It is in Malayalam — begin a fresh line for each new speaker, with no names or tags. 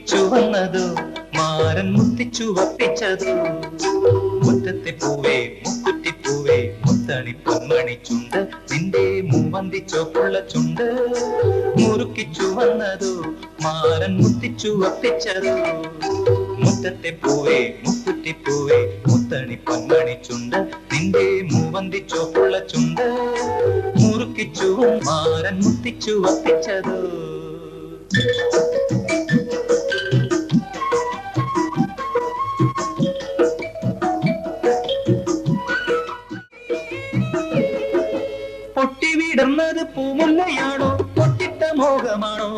മുറുക്കിച്ചു വന്നതോ മാരൻ മുത്തിച്ചു വപ്പിച്ചതോ മുറ്റത്തെ പൂവേ മുക്കുറ്റിപ്പൂവേ മുത്തണി പൊന്മണി ചുണ്ട് നിന്റെ മൂവന്തി ചോപ്പുള്ള ചുണ്ട് മുറുക്കിച്ചു വന്നതോ മാരൻ മുത്തിച്ചു വപ്പിച്ചതോ മുറ്റത്തെ പൂവേ മുക്കുറ്റിപ്പൂവേ മുത്തണി പൊന്മണി ചുണ്ട് നിന്റെ മൂവന്തി ചോപ്പുള്ള ചുണ്ട് മുറുക്കിച്ചു മാരൻ മുത്തിച്ചു വപ്പിച്ചതോ പൊട്ടി വിടർന്നത് പൂമുല്ലയാണോ പൊട്ടിട്ട മോഹമാണോ